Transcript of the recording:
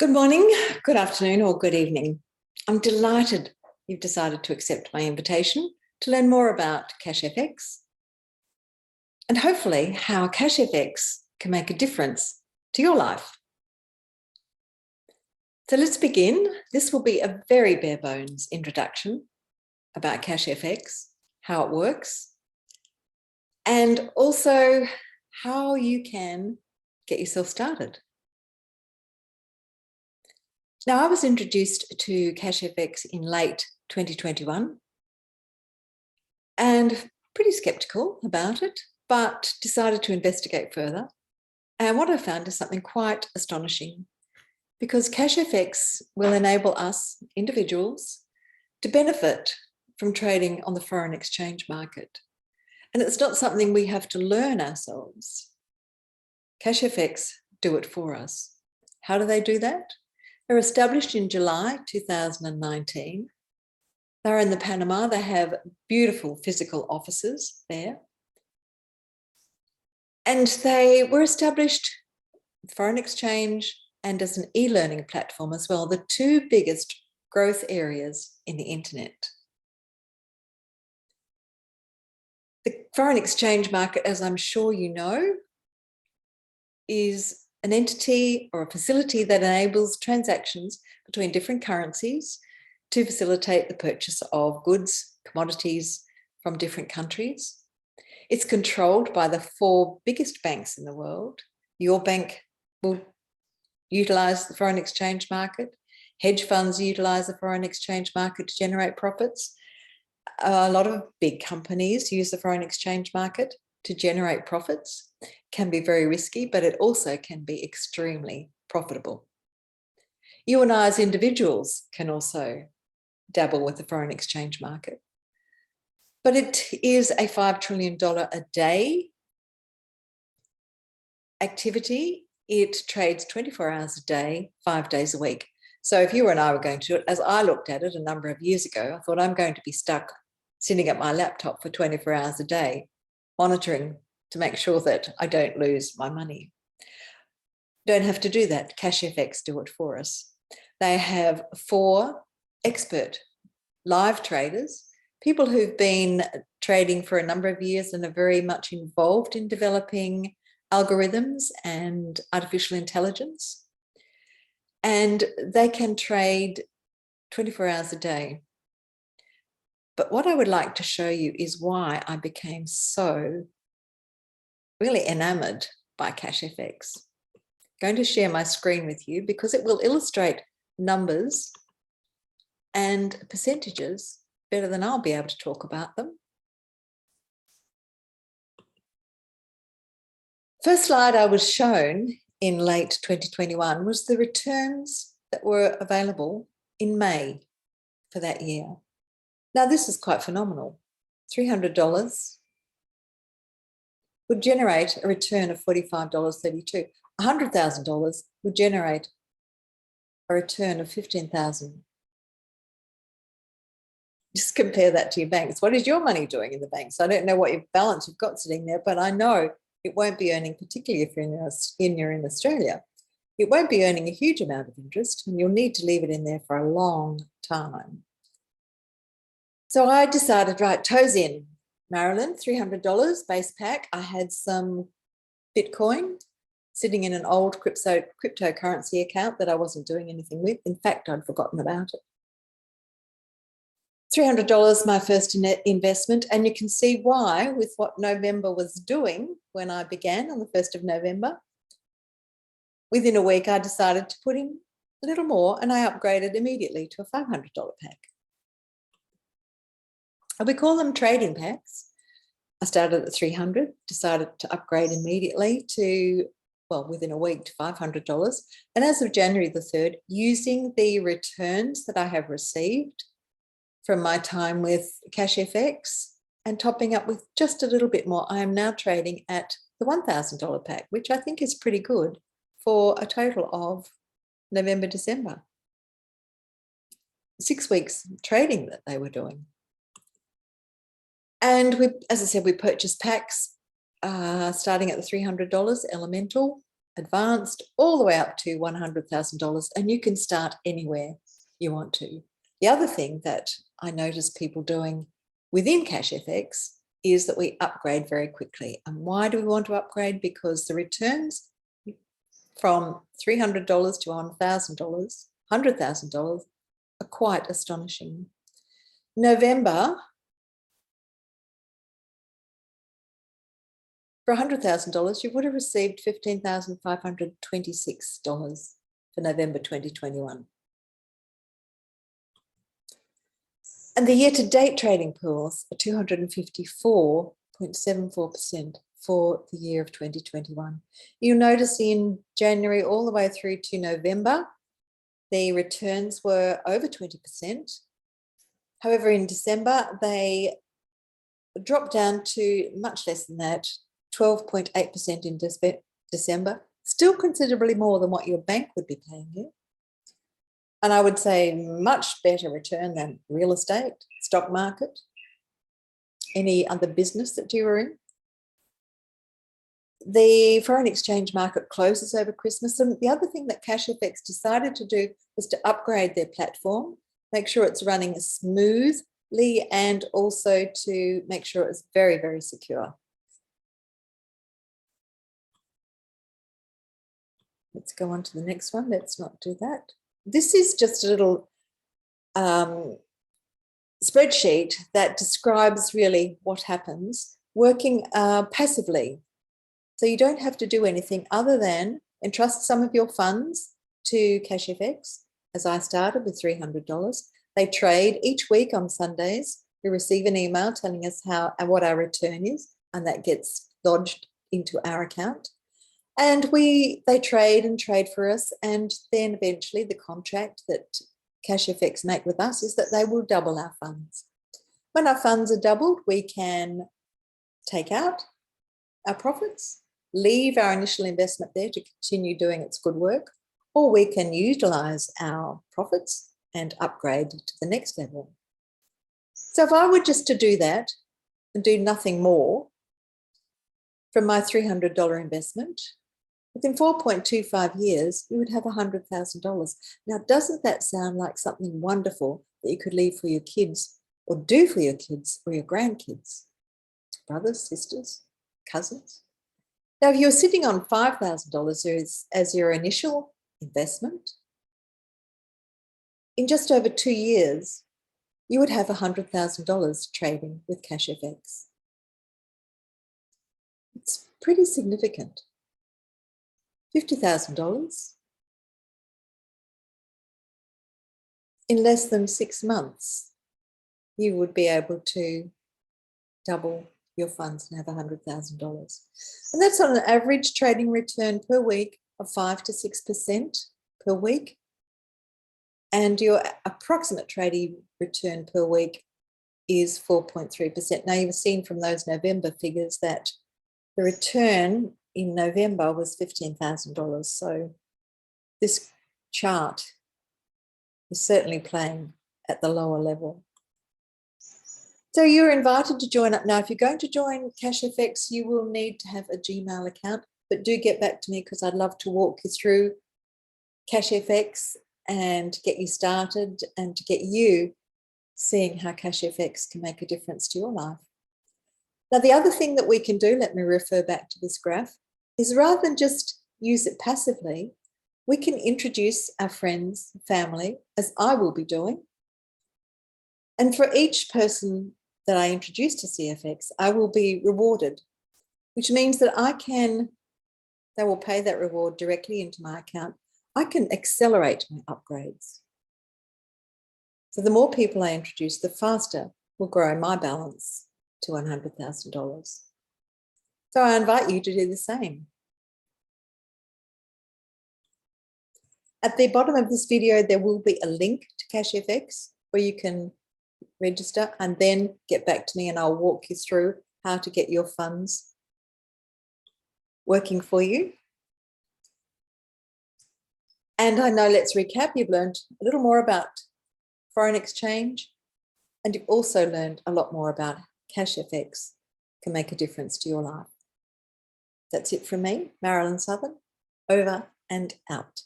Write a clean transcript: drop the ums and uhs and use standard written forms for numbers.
Good morning, good afternoon, or good evening. I'm delighted you've decided to accept my invitation to learn more about CashFX and hopefully how CashFX can make a difference to your life. So let's begin. This will be a very bare bones introduction about CashFX, how it works, and also how you can get yourself started. Now, I was introduced to CashFX in late 2021 and pretty skeptical about it, but decided to investigate further. And what I found is something quite astonishing, because CashFX will enable us, individuals, to benefit from trading on the foreign exchange market. And it's not something we have to learn ourselves. CashFX do it for us. How do they do that? They're established in July 2019. They're in the Panama. They have beautiful physical offices there. And they were established foreign exchange and as an e-learning platform as well, the two biggest growth areas in the internet. The foreign exchange market, as I'm sure you know, is an entity or a facility that enables transactions between different currencies to facilitate the purchase of goods, commodities from different countries. It's controlled by the four biggest banks in the world. Your bank will utilise the foreign exchange market. Hedge funds utilise the foreign exchange market to generate profits. A lot of big companies use the foreign exchange market to generate profits. Can be very risky, but it also can be extremely profitable. You and I as individuals can also dabble with the foreign exchange market. But it is a $5 trillion a day activity. It trades 24 hours a day, 5 days a week. So if you and I were going to do it, as I looked at it a number of years ago, I thought I'm going to be stuck sitting at my laptop for 24 hours a day, monitoring to make sure that I don't lose my money. Don't have to do that. CashFX do it for us. They have 4 expert live traders, people who've been trading for a number of years and are very much involved in developing algorithms and artificial intelligence. And they can trade 24 hours a day. But what I would like to show you is why I became so really enamored by CashFX. I'm going to share my screen with you because it will illustrate numbers and percentages better than I'll be able to talk about them. First slide I was shown in late 2021 was the returns that were available in May for that year. Now this is quite phenomenal. $300 would generate a return of $45.32. $100,000 would generate a return of $15,000. Just compare that to your banks. What is your money doing in the banks? I don't know what your balance you've got sitting there, but I know it won't be earning, particularly if you're in Australia, it won't be earning a huge amount of interest, and you'll need to leave it in there for a long time. So I decided, right, toes in. Marilyn, $300 base pack. I had some Bitcoin sitting in an old cryptocurrency account that I wasn't doing anything with. In fact, I'd forgotten about it. $300, my first investment, and you can see why with what November was doing when I began on the 1st of November. Within a week, I decided to put in a little more, and I upgraded immediately to a $500 pack. We call them trading packs. I started at $300, decided to upgrade immediately to, well, within a week to $500. And as of January the 3rd, using the returns that I have received from my time with CashFX and topping up with just a little bit more, I am now trading at the $1,000 pack, which I think is pretty good for a total of November, December. 6 weeks trading that they were doing. And we, as I said, we purchased packs starting at the $300 Elemental, advanced, all the way up to $100,000, and you can start anywhere you want to. The other thing that I notice people doing within CashFX is that we upgrade very quickly. And why do we want to upgrade? Because the returns from $300 to $100,000 are quite astonishing. November, for $100,000, you would have received $15,526 for November 2021. And the year-to-date trading pools are 254.74% for the year of 2021. You'll notice in January all the way through to November, the returns were over 20%. However, in December, they dropped down to much less than that, 12.8% in December, still considerably more than what your bank would be paying you. And I would say much better return than real estate, stock market, any other business that you were in. The foreign exchange market closes over Christmas. And the other thing that CashFX decided to do was to upgrade their platform, make sure it's running smoothly, and also to make sure it's very, very secure. Let's go on to the next one. Let's not do that. This is just a little spreadsheet that describes really what happens working passively. So you don't have to do anything other than entrust some of your funds to CashFX, as I started with $300. They trade each week on Sundays. We receive an email telling us what our return is, and that gets lodged into our account. And they trade and trade for us, and then eventually the contract that CashFX make with us is that they will double our funds. When our funds are doubled, we can take out our profits, leave our initial investment there to continue doing its good work, or we can utilize our profits and upgrade to the next level. So if I were just to do that and do nothing more from my $300 investment, within 4.25 years, you would have $100,000. Now, doesn't that sound like something wonderful that you could leave for your kids, or do for your kids or your grandkids, brothers, sisters, cousins? Now, if you're sitting on $5,000 as your initial investment, in just over 2 years, you would have $100,000 trading with CashFX. It's pretty significant. $50,000 in less than 6 months, you would be able to double your funds and have $100,000. And that's on an average trading return per week of 5 to 6% per week. And your approximate trading return per week is 4.3%. Now, you've seen from those November figures that the return in November was $15,000. So this chart is certainly playing at the lower level. So you're invited to join up. Now, if you're going to join CashFX, you will need to have a Gmail account, but do get back to me because I'd love to walk you through CashFX and get you started and to get you seeing how CashFX can make a difference to your life. Now, the other thing that we can do, let me refer back to this graph, is rather than just use it passively, we can introduce our friends, family, as I will be doing. And for each person that I introduce to CFX, I will be rewarded, which means that they will pay that reward directly into my account. I can accelerate my upgrades. So the more people I introduce, the faster will grow my balance to $100,000. So I invite you to do the same. At the bottom of this video, there will be a link to CashFX where you can register and then get back to me and I'll walk you through how to get your funds working for you. And I know, let's recap, you've learned a little more about foreign exchange, and you've also learned a lot more about CashFX can make a difference to your life. That's it from me, Marilyn Southern. over and out.